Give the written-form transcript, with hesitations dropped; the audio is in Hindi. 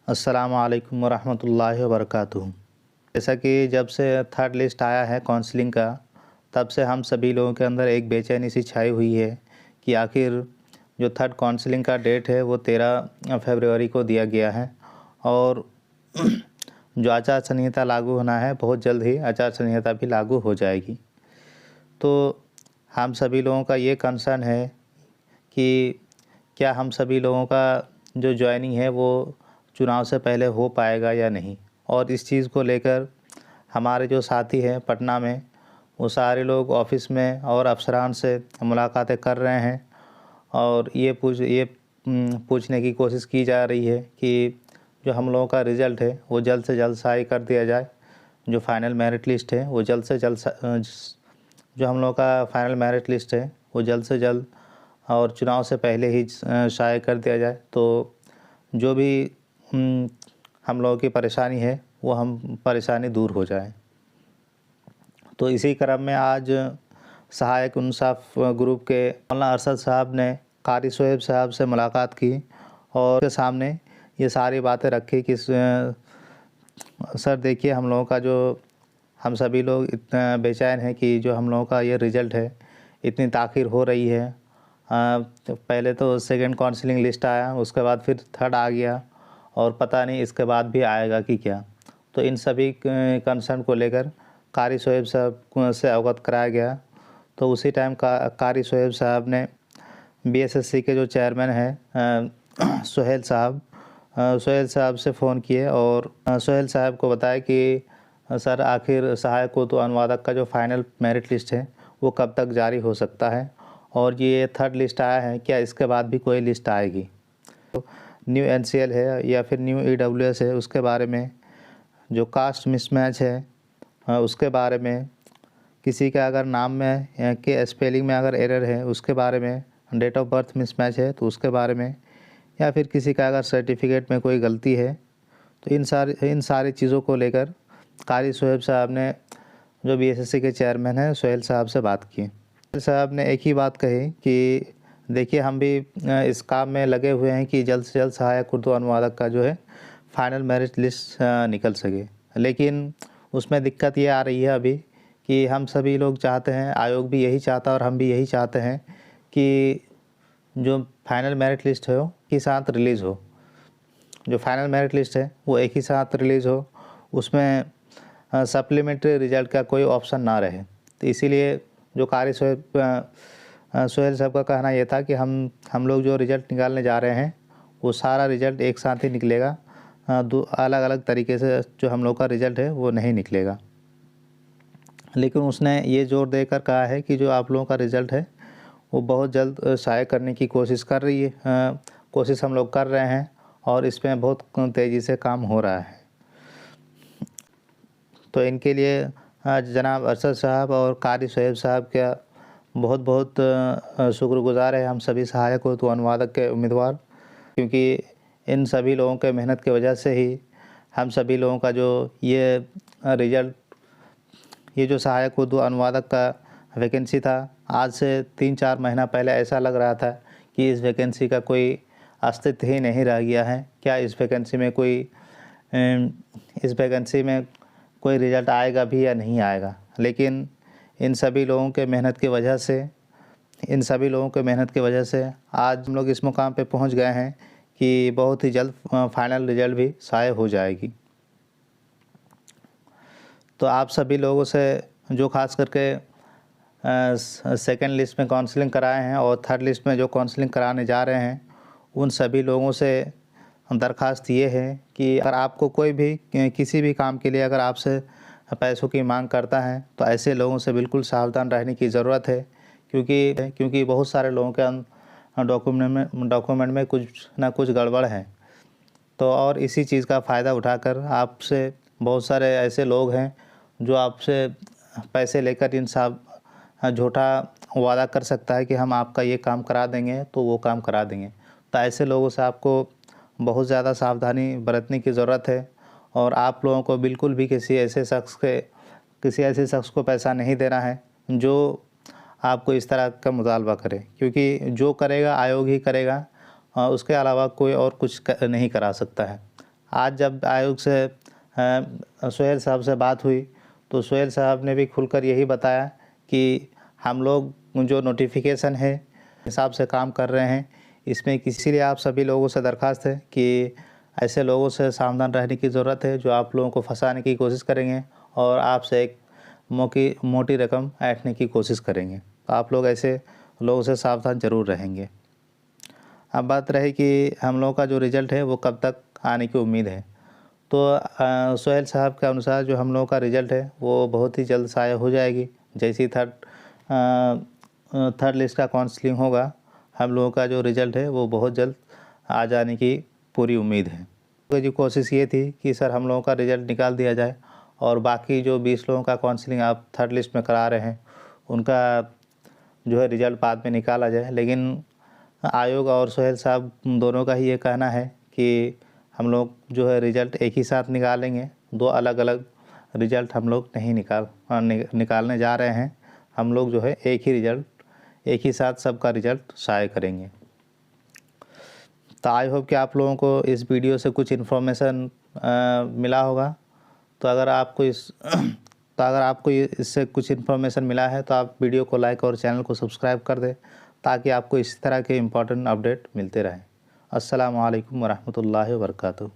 अस्सलामुअलैकुम वरहमतुल्लाहि वबरकातुहू। जैसा कि जब से थर्ड लिस्ट आया है काउंसलिंग का, तब से हम सभी लोगों के अंदर एक बेचैनी सी छाई हुई है कि आखिर जो थर्ड काउंसलिंग का डेट है वो 13 फरवरी को दिया गया है और जो आचार संहिता लागू होना है बहुत जल्द ही आचार संहिता भी लागू हो जाएगी। तो हम सभी लोगों का ये कंसर्न है कि क्या हम सभी लोगों का जो जॉइनिंग है वो चुनाव से पहले हो पाएगा या नहीं। और इस चीज़ को लेकर हमारे जो साथी हैं पटना में, वो सारे लोग ऑफ़िस में और अफसरान से मुलाकातें कर रहे हैं और ये पूछने की कोशिश की जा रही है कि जो हम लोगों का रिज़ल्ट है वो जल्द से जल्द शाये कर दिया जाए। जो फाइनल मेरिट लिस्ट है वो जल्द से जल्द जो हम लोगों का फाइनल मेरिट लिस्ट है वो जल्द से जल्द और चुनाव से पहले ही शाये कर दिया जाए, तो जो भी हम लोगों की परेशानी है वो हम परेशानी दूर हो जाए। तो इसी क्रम में आज सहायक इंसाफ ग्रुप के मौलाना अरशद साहब ने कारी शोएब साहब से मुलाकात की और उनके सामने ये सारी बातें रखी कि सर देखिए, हम लोगों का जो हम सभी लोग इतना बेचैन हैं कि जो हम लोगों का ये रिज़ल्ट है इतनी ताख़ीर हो रही है। तो पहले तो सेकंड काउंसलिंग लिस्ट आया, उसके बाद फिर थर्ड आ गया और पता नहीं इसके बाद भी आएगा कि क्या। तो इन सभी कंसर्न को लेकर कारी शोएब साहब से अवगत कराया गया। तो उसी टाइम कारी शोएब साहब ने बीएसएससी के जो चेयरमैन हैं सोहेल साहब से फ़ोन किए और सोहेल साहब को बताया कि सर आखिर सहायक उर्दू अनुवादक का जो फाइनल मेरिट लिस्ट है वो कब तक जारी हो सकता है, और ये थर्ड लिस्ट आया है, क्या इसके बाद भी कोई लिस्ट आएगी। तो न्यू एनसीएल है या फिर न्यू ईडब्ल्यूएस है, उसके बारे में, जो कास्ट मिसमैच है उसके बारे में, किसी का अगर नाम में के स्पेलिंग में अगर एरर है उसके बारे में, डेट ऑफ बर्थ मिसमैच है तो उसके बारे में, या फिर किसी का अगर सर्टिफिकेट में कोई गलती है, तो इन सारी चीज़ों को लेकर कारी शोएब साहब ने जो बीएसएससी के चेयरमैन हैं सोहेल साहब से बात की। सोहेल साहब ने एक ही बात कही कि देखिए, हम भी इस काम में लगे हुए हैं कि जल्द से जल्द सहायक उर्दू अनुवादक का जो है फाइनल मेरिट लिस्ट निकल सके, लेकिन उसमें दिक्कत ये आ रही है अभी कि हम सभी लोग चाहते हैं, आयोग भी यही चाहता है और हम भी यही चाहते हैं कि जो फाइनल मेरिट लिस्ट है वो एक ही साथ रिलीज़ हो। जो फाइनल मेरिट लिस्ट है वो एक ही साथ रिलीज़ हो, उसमें सप्लीमेंट्री रिज़ल्ट का कोई ऑप्शन ना रहे। तो इसीलिए जो कारी सोहेल साहब का कहना ये था कि हम लोग जो रिज़ल्ट निकालने जा रहे हैं वो सारा रिज़ल्ट एक साथ ही निकलेगा, दो अलग अलग तरीके से जो हम लोग का रिज़ल्ट है वो नहीं निकलेगा। लेकिन उसने ये जोर देकर कहा है कि जो आप लोगों का रिज़ल्ट है वो बहुत जल्द शाये करने की कोशिश कोशिश हम लोग कर रहे हैं और इसमें बहुत तेज़ी से काम हो रहा है। तो इनके लिए जनाब अरशद साहब और कारी शोएब साहब का बहुत बहुत शुक्रगुज़ार है हम सभी सहायक उर्दू अनुवादक के उम्मीदवार, क्योंकि इन सभी लोगों के मेहनत की वजह से ही हम सभी लोगों का जो ये रिज़ल्ट, ये जो सहायक उर्दू अनुवादक का वैकेंसी था, आज से 3-4 महीना पहले ऐसा लग रहा था कि इस वैकेंसी का कोई अस्तित्व ही नहीं रह गया है। क्या इस वैकेंसी में कोई रिज़ल्ट आएगा भी या नहीं आएगा। लेकिन इन सभी लोगों के मेहनत की वजह से आज हम लोग इस मुकाम पे पहुंच गए हैं कि बहुत ही जल्द फाइनल रिज़ल्ट भी शाये हो जाएगी। तो आप सभी लोगों से जो ख़ास करके सेकंड लिस्ट में काउंसलिंग कराए हैं और थर्ड लिस्ट में जो काउंसलिंग कराने जा रहे हैं, उन सभी लोगों से दरख्वास्त ये है कि अगर आपको कोई भी किसी भी काम के लिए अगर आपसे पैसों की मांग करता है तो ऐसे लोगों से बिल्कुल सावधान रहने की ज़रूरत है, क्योंकि बहुत सारे लोगों के डॉक्यूमेंट में कुछ ना कुछ गड़बड़ है। तो और इसी चीज़ का फ़ायदा उठाकर आपसे बहुत सारे ऐसे लोग हैं जो आपसे पैसे लेकर झूठा वादा कर सकता है कि हम आपका ये काम करा देंगे तो वो काम करा देंगे। तो ऐसे लोगों से आपको बहुत ज़्यादा सावधानी बरतने की ज़रूरत है और आप लोगों को बिल्कुल भी किसी ऐसे शख्स को पैसा नहीं देना है जो आपको इस तरह का मुतालबा करे, क्योंकि जो करेगा आयोग ही करेगा, उसके अलावा कोई और कुछ नहीं करा सकता है। आज जब आयोग से सोहेल साहब से बात हुई तो सोहेल साहब ने भी खुलकर यही बताया कि हम लोग जो नोटिफिकेशन है हिसाब से काम कर रहे हैं। इसमें इसीलिए आप सभी लोगों से दरख्वास्त है कि ऐसे लोगों से सावधान रहने की ज़रूरत है जो आप लोगों को फंसाने की कोशिश करेंगे और आपसे एक मोटी रकम ऐंठने की कोशिश करेंगे। तो आप लोग ऐसे लोगों से सावधान ज़रूर रहेंगे। अब बात रही कि हम लोगों का जो रिज़ल्ट है वो कब तक आने की उम्मीद है। तो सोहेल साहब के अनुसार जो हम लोगों का रिज़ल्ट है वो बहुत ही जल्द शाया हो जाएगी। जैसे ही थर्ड लिस्ट का काउंसलिंग होगा, हम लोगों का जो रिज़ल्ट है वो बहुत जल्द आ जाने की पूरी उम्मीद है। तो जी कोशिश ये थी कि सर हम लोगों का रिज़ल्ट निकाल दिया जाए और बाकी जो 20 लोगों का काउंसलिंग आप थर्ड लिस्ट में करा रहे हैं उनका जो है रिज़ल्ट बाद में निकाला जाए। लेकिन आयोग और सोहेल साहब दोनों का ही ये कहना है कि हम लोग जो है रिज़ल्ट एक ही साथ निकालेंगे, 2 अलग-अलग रिज़ल्ट हम लोग नहीं निकालने जा रहे हैं। हम लोग जो है एक ही रिज़ल्ट, एक ही साथ सबका रिज़ल्ट शाया करेंगे। तो आई होप कि आप लोगों को इस वीडियो से कुछ इन्फॉर्मेशन मिला होगा। तो अगर आपको इससे कुछ इन्फॉर्मेशन मिला है तो आप वीडियो को लाइक और चैनल को सब्सक्राइब कर दें ताकि आपको इस तरह के इम्पोर्टेंट अपडेट मिलते रहें। अस्सलामु अलैकुम वरहमतुल्लाहि वबरकातुहू।